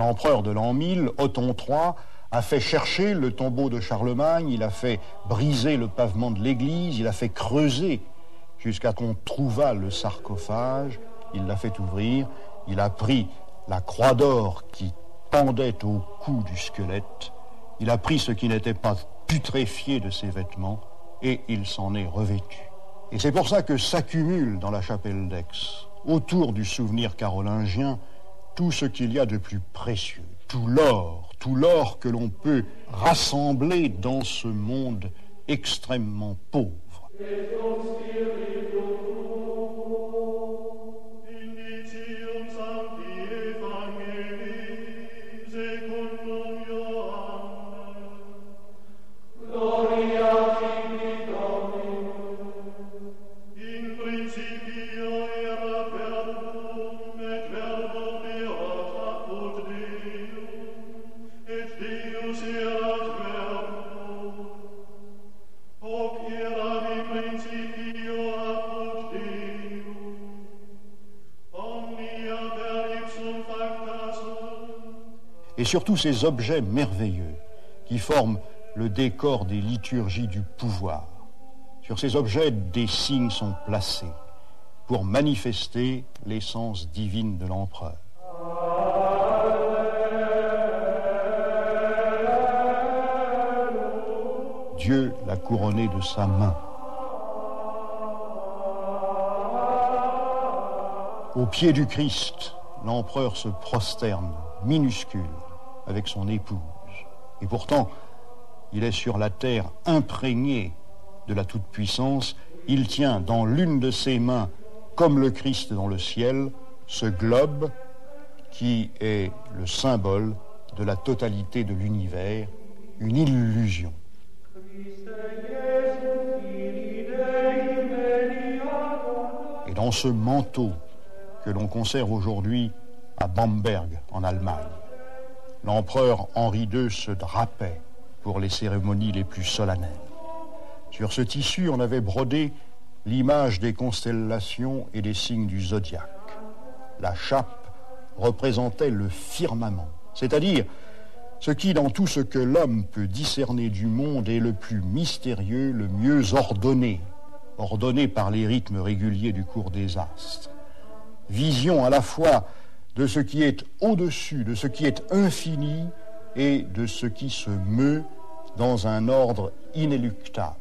L'empereur de l'an 1000, Othon III, a fait chercher le tombeau de Charlemagne, il a fait briser le pavement de l'église, il a fait creuser jusqu'à qu'on trouvât le sarcophage, il l'a fait ouvrir, il a pris la croix d'or qui pendait au cou du squelette, il a pris ce qui n'était pas putréfié de ses vêtements et il s'en est revêtu. Et c'est pour ça que s'accumule dans la chapelle d'Aix, autour du souvenir carolingien, tout ce qu'il y a de plus précieux, tout l'or que l'on peut rassembler dans ce monde extrêmement pauvre. Et surtout ces objets merveilleux qui forment le décor des liturgies du pouvoir. Sur ces objets, des signes sont placés pour manifester l'essence divine de l'empereur. Dieu l'a couronné de sa main. Au pied du Christ, l'empereur se prosterne, minuscule, avec son épouse. Et pourtant, il est sur la terre imprégné de la toute-puissance. Il tient dans l'une de ses mains, comme le Christ dans le ciel, ce globe qui est le symbole de la totalité de l'univers, une illusion. Et dans ce manteau que l'on conserve aujourd'hui à Bamberg, en Allemagne, l'empereur Henri II se drapait pour les cérémonies les plus solennelles. Sur ce tissu, on avait brodé l'image des constellations et des signes du zodiaque. La chape représentait le firmament, c'est-à-dire ce qui, dans tout ce que l'homme peut discerner du monde, est le plus mystérieux, le mieux ordonné par les rythmes réguliers du cours des astres. Vision à la fois de ce qui est au-dessus, de ce qui est infini et de ce qui se meut dans un ordre inéluctable.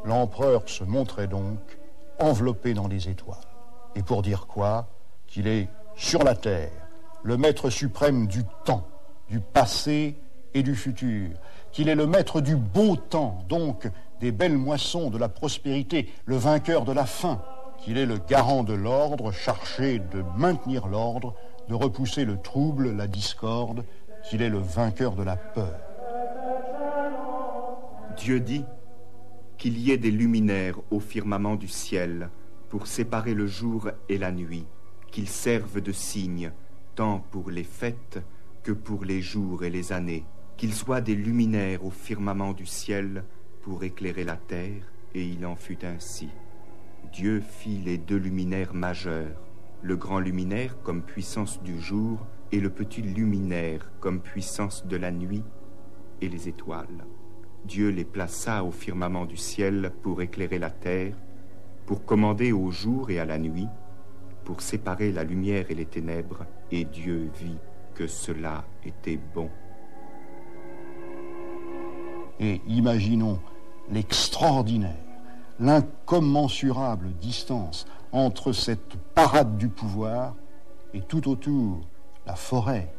L'empereur se montrait donc enveloppé dans les étoiles. Et pour dire quoi? Qu'il est sur la terre, le maître suprême du temps, du passé et du futur, qu'il est le maître du beau temps, donc des belles moissons, de la prospérité, le vainqueur de la faim, qu'il est le garant de l'ordre, chargé de maintenir l'ordre, de repousser le trouble, la discorde, qu'il est le vainqueur de la peur. Dieu dit qu'il y ait des luminaires au firmament du ciel pour séparer le jour et la nuit, qu'ils servent de signes tant pour les fêtes que pour les jours et les années, qu'ils soient des luminaires au firmament du ciel pour éclairer la terre, et il en fut ainsi. Dieu fit les deux luminaires majeurs, le grand luminaire comme puissance du jour et le petit luminaire comme puissance de la nuit et les étoiles. Dieu les plaça au firmament du ciel pour éclairer la terre, pour commander au jour et à la nuit, pour séparer la lumière et les ténèbres, et Dieu vit que cela était bon. Et imaginons l'extraordinaire, l'incommensurable distance entre cette parade du pouvoir et tout autour la forêt,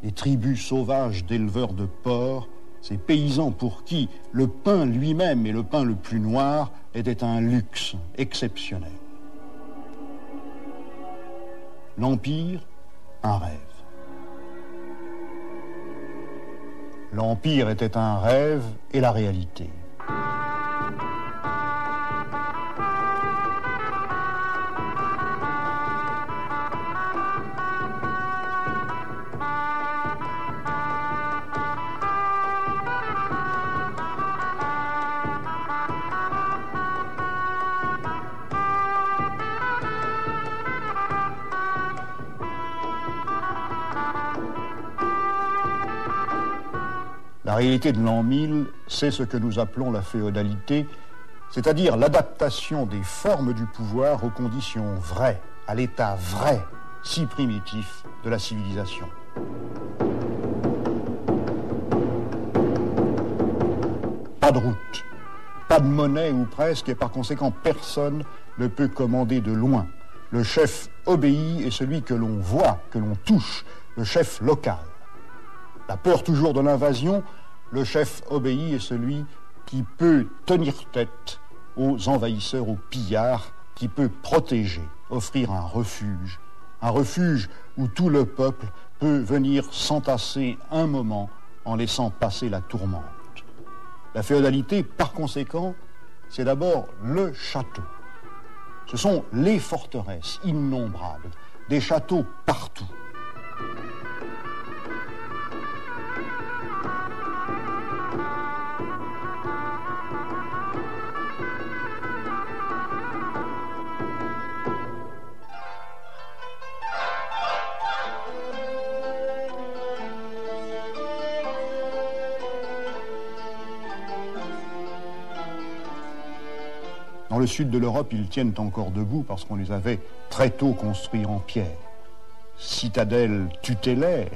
les tribus sauvages d'éleveurs de porcs, ces paysans pour qui le pain lui-même et le pain le plus noir était un luxe exceptionnel. L'Empire, un rêve. L'Empire était un rêve et la réalité. La réalité de l'an 1000, c'est ce que nous appelons la féodalité, c'est-à-dire l'adaptation des formes du pouvoir aux conditions vraies, à l'état vrai, si primitif de la civilisation. Pas de route, pas de monnaie ou presque, et par conséquent personne ne peut commander de loin. Le chef obéit est celui que l'on voit, que l'on touche, le chef local. La peur toujours de l'invasion, le chef obéit est celui qui peut tenir tête aux envahisseurs, aux pillards, qui peut protéger, offrir un refuge où tout le peuple peut venir s'entasser un moment en laissant passer la tourmente. La féodalité, par conséquent, c'est d'abord le château. Ce sont les forteresses innombrables, des châteaux partout. Dans le sud de l'Europe, ils tiennent encore debout parce qu'on les avait très tôt construits en pierre. Citadelles tutélaires,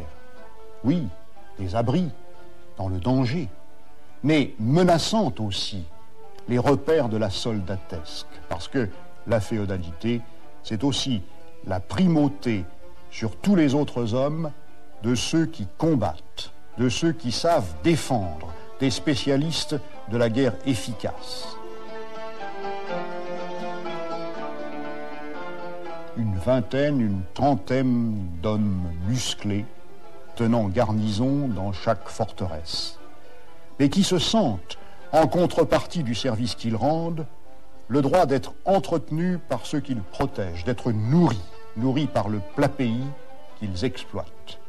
oui, des abris dans le danger, mais menaçantes aussi, les repères de la soldatesque, parce que la féodalité, c'est aussi la primauté sur tous les autres hommes de ceux qui combattent, de ceux qui savent défendre, des spécialistes de la guerre efficace. Une vingtaine, une trentaine d'hommes musclés, tenant garnison dans chaque forteresse, mais qui se sentent, en contrepartie du service qu'ils rendent, le droit d'être entretenus par ceux qu'ils protègent, d'être nourris par le plat pays qu'ils exploitent.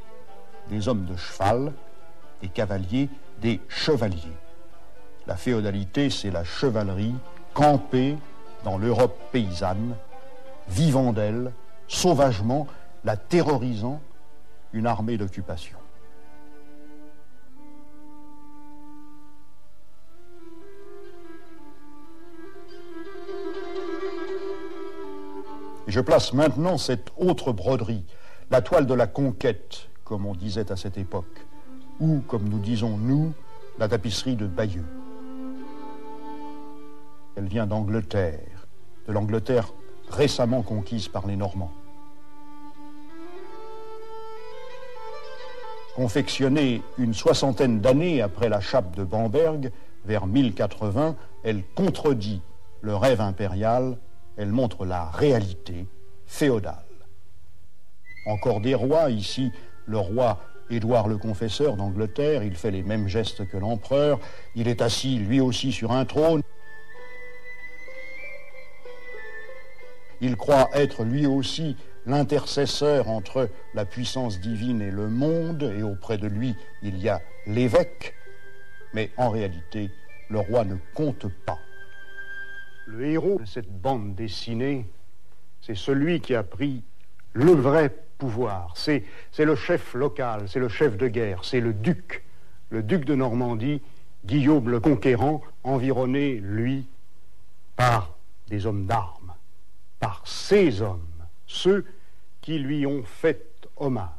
Des hommes de cheval, des cavaliers, des chevaliers. La féodalité, c'est la chevalerie campée dans l'Europe paysanne, vivant d'elle, sauvagement, la terrorisant, une armée d'occupation. Et je place maintenant cette autre broderie, la toile de la conquête, comme on disait à cette époque, ou, comme nous disons nous, la tapisserie de Bayeux. Elle vient d'Angleterre, de l'Angleterre récemment conquise par les Normands. Confectionnée une soixantaine d'années après la chape de Bamberg, vers 1080, elle contredit le rêve impérial, elle montre la réalité féodale. Encore des rois, ici le roi Édouard le Confesseur d'Angleterre, il fait les mêmes gestes que l'empereur, il est assis lui aussi sur un trône. Il croit être lui aussi l'intercesseur entre la puissance divine et le monde, et auprès de lui, il y a l'évêque, mais en réalité, le roi ne compte pas. Le héros de cette bande dessinée, c'est celui qui a pris le vrai pouvoir. C'est le chef local, c'est le chef de guerre, c'est le duc de Normandie, Guillaume le Conquérant, environné, lui, par des hommes d'armes. Par ces hommes, ceux qui lui ont fait hommage.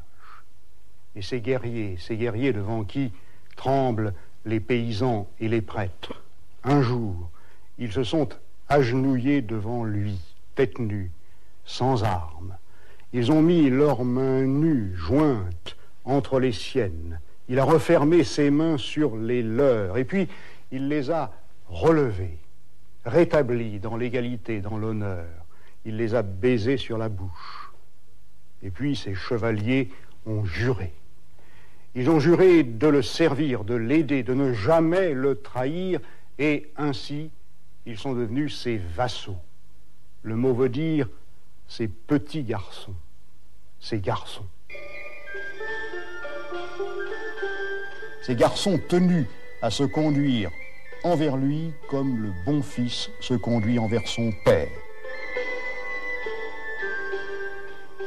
Et ces guerriers devant qui tremblent les paysans et les prêtres. Un jour, ils se sont agenouillés devant lui, tête nue, sans armes. Ils ont mis leurs mains nues, jointes, entre les siennes. Il a refermé ses mains sur les leurs, et puis il les a relevées, rétablies dans l'égalité, dans l'honneur. Il les a baisés sur la bouche. Et puis ces chevaliers ont juré. Ils ont juré de le servir, de l'aider, de ne jamais le trahir, et ainsi, ils sont devenus ses vassaux. Le mot veut dire ses petits garçons, ses garçons. Ces garçons tenus à se conduire envers lui comme le bon fils se conduit envers son père.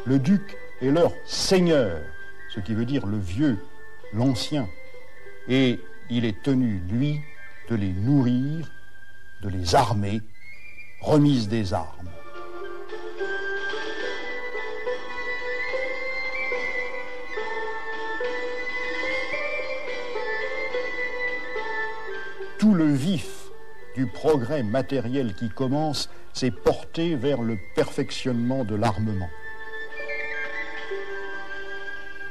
Le duc est leur seigneur, ce qui veut dire le vieux, l'ancien. Et il est tenu, lui, de les nourrir, de les armer, remise des armes. Tout le vif du progrès matériel qui commence s'est porté vers le perfectionnement de l'armement.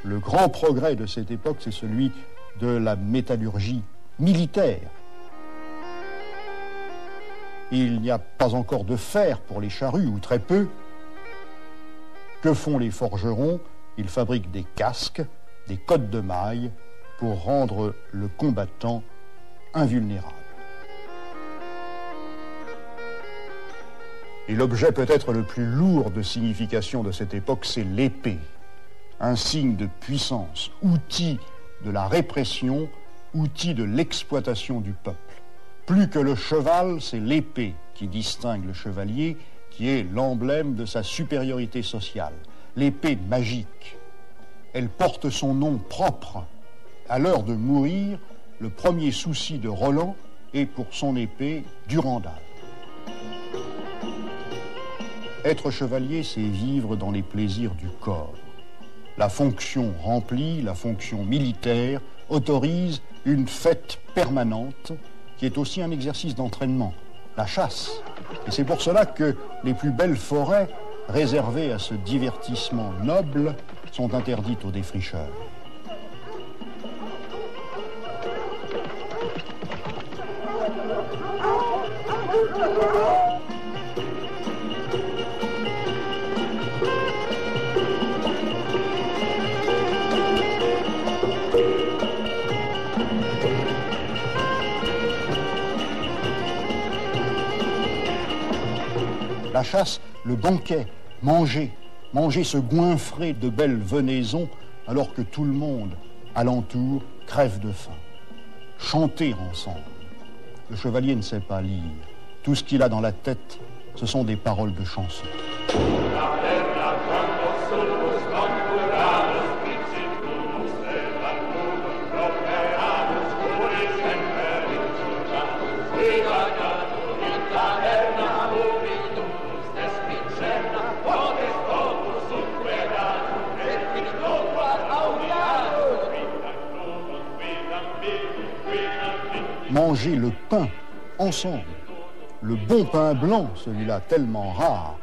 Le grand progrès de cette époque, c'est celui de la métallurgie militaire. Il n'y a pas encore de fer pour les charrues, ou très peu. Que font les forgerons? Ils fabriquent des casques, des cottes de mailles pour rendre le combattant invulnérable. Et l'objet peut-être le plus lourd de signification de cette époque, c'est l'épée. Un signe de puissance, outil de la répression, outil de l'exploitation du peuple. Plus que le cheval, c'est l'épée qui distingue le chevalier, qui est l'emblème de sa supériorité sociale. L'épée magique. Elle porte son nom propre. À l'heure de mourir, le premier souci de Roland est pour son épée Durandal. Être chevalier, c'est vivre dans les plaisirs du corps. La fonction remplie, la fonction militaire, autorise une fête permanente qui est aussi un exercice d'entraînement, la chasse. Et c'est pour cela que les plus belles forêts réservées à ce divertissement noble sont interdites aux défricheurs. La chasse, le banquet, manger se goinfrer de belles venaisons alors que tout le monde alentour crève de faim. Chanter ensemble. Le chevalier ne sait pas lire. Tout ce qu'il a dans la tête, ce sont des paroles de chansons. Manger le pain ensemble, le bon pain blanc, celui-là tellement rare,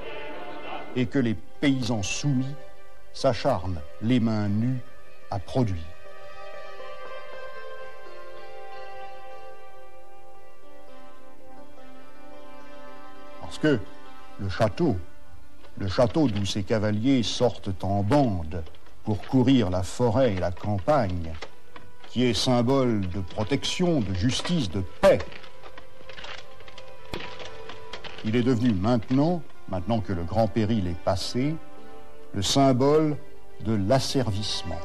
et que les paysans soumis s'acharnent les mains nues à produire. Parce que le château d'où ces cavaliers sortent en bande pour courir la forêt et la campagne, qui est symbole de protection, de justice, de paix. Il est devenu maintenant que le grand péril est passé, le symbole de l'asservissement.